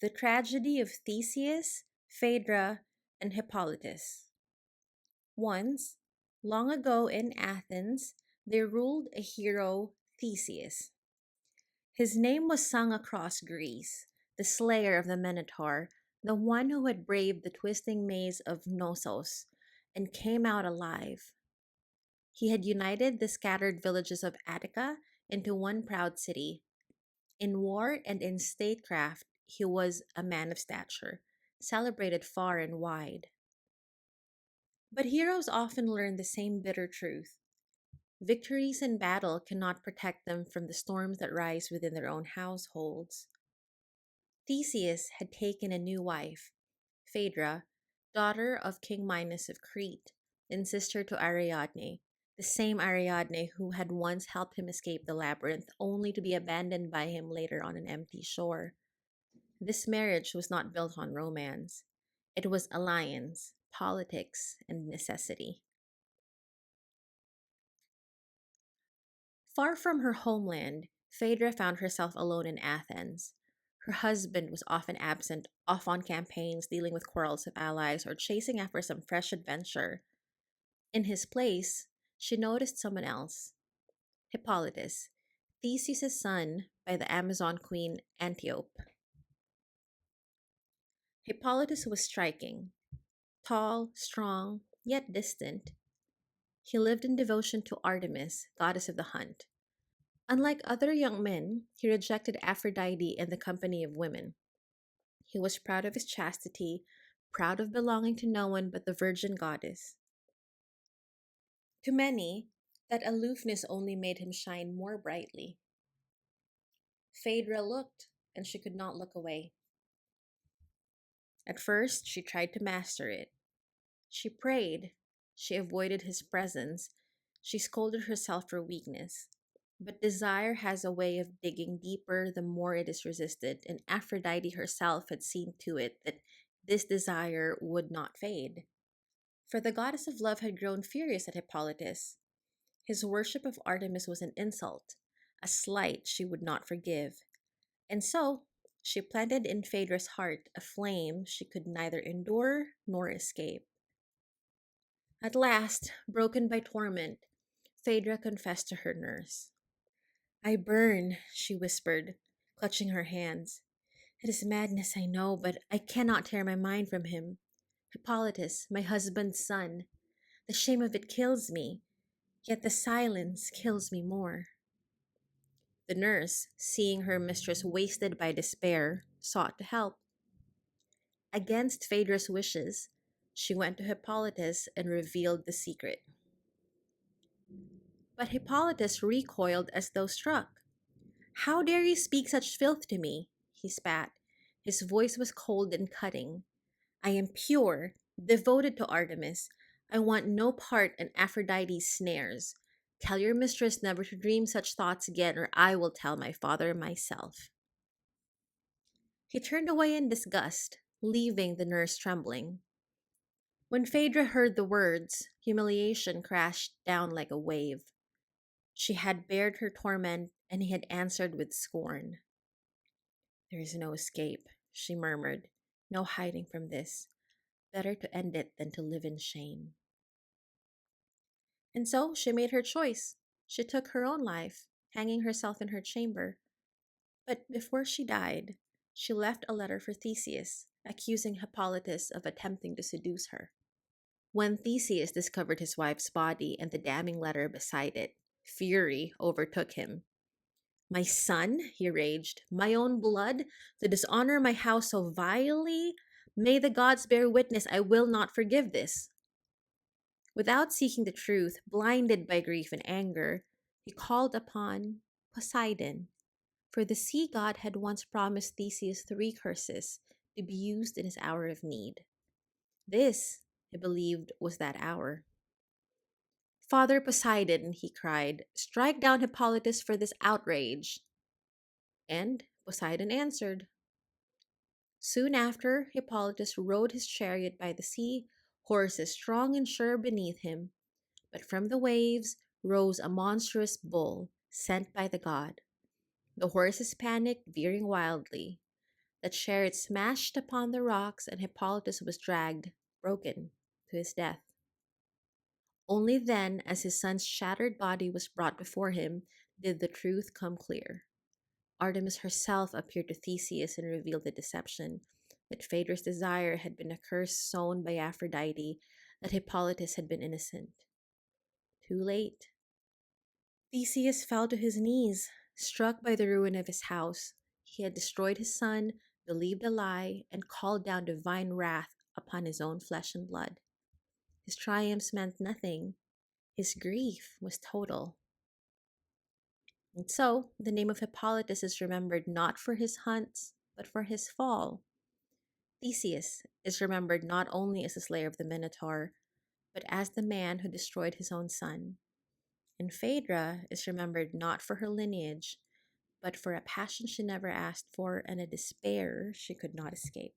The Tragedy of Theseus, Phaedra, and Hippolytus. Once, long ago in Athens, there ruled a hero, Theseus. His name was sung across Greece, the slayer of the Minotaur, the one who had braved the twisting maze of Knossos and came out alive. He had united the scattered villages of Attica into one proud city. In war and in statecraft, he was a man of stature, celebrated far and wide. But heroes often learn the same bitter truth. Victories in battle cannot protect them from the storms that rise within their own households. Theseus had taken a new wife, Phaedra, daughter of King Minos of Crete, and sister to Ariadne, the same Ariadne who had once helped him escape the labyrinth, only to be abandoned by him later on an empty shore. This marriage was not built on romance. It was alliance, politics, and necessity. Far from her homeland, Phaedra found herself alone in Athens. Her husband was often absent, off on campaigns, dealing with quarrels of allies, or chasing after some fresh adventure. In his place, she noticed someone else, Hippolytus, Theseus' son by the Amazon queen Antiope. Hippolytus was striking, tall, strong, yet distant. He lived in devotion to Artemis, goddess of the hunt. Unlike other young men, he rejected Aphrodite and the company of women. He was proud of his chastity, proud of belonging to no one but the virgin goddess. To many, that aloofness only made him shine more brightly. Phaedra looked, and she could not look away. At first, she tried to master it. She prayed. She avoided his presence. She scolded herself for weakness. But desire has a way of digging deeper the more it is resisted, and Aphrodite herself had seen to it that this desire would not fade. For the goddess of love had grown furious at Hippolytus. His worship of Artemis was an insult, a slight she would not forgive. And so, she planted in Phaedra's heart a flame she could neither endure nor escape. At last, broken by torment, Phaedra confessed to her nurse. "I burn," she whispered, clutching her hands. "It is madness, I know, but I cannot tear my mind from him. Hippolytus, my husband's son. The shame of it kills me, yet the silence kills me more." The nurse, seeing her mistress wasted by despair, sought to help. Against Phaedra's wishes, she went to Hippolytus and revealed the secret. But Hippolytus recoiled as though struck. "How dare you speak such filth to me?" he spat. His voice was cold and cutting. "I am pure, devoted to Artemis. I want no part in Aphrodite's snares. Tell your mistress never to dream such thoughts again, or I will tell my father myself." He turned away in disgust, leaving the nurse trembling. When Phaedra heard the words, humiliation crashed down like a wave. She had bared her torment, and he had answered with scorn. "There is no escape," she murmured. "No hiding from this. Better to end it than to live in shame." And so she made her choice. She took her own life, hanging herself in her chamber. But before she died, she left a letter for Theseus, accusing Hippolytus of attempting to seduce her. When Theseus discovered his wife's body and the damning letter beside it, fury overtook him. "My son," he raged, "my own blood, to dishonor my house so vilely? May the gods bear witness I will not forgive this." Without seeking the truth, blinded by grief and anger, he called upon Poseidon, for the sea god had once promised Theseus three curses to be used in his hour of need. This, he believed, was that hour. "Father Poseidon," he cried, "strike down Hippolytus for this outrage." And Poseidon answered. Soon after, Hippolytus rode his chariot by the sea, horses strong and sure beneath him. But from the waves rose a monstrous bull, sent by the god. The horses panicked, veering wildly. The chariot smashed upon the rocks, and Hippolytus was dragged, broken, to his death. Only then, as his son's shattered body was brought before him, did the truth come clear. Artemis herself appeared to Theseus and revealed the deception, that Phaedra's desire had been a curse sown by Aphrodite, that Hippolytus had been innocent. Too late. Theseus fell to his knees, struck by the ruin of his house. He had destroyed his son, believed a lie, and called down divine wrath upon his own flesh and blood. His triumphs meant nothing. His grief was total. And so, the name of Hippolytus is remembered not for his hunts, but for his fall. Theseus is remembered not only as the slayer of the Minotaur, but as the man who destroyed his own son. And Phaedra is remembered not for her lineage, but for a passion she never asked for and a despair she could not escape.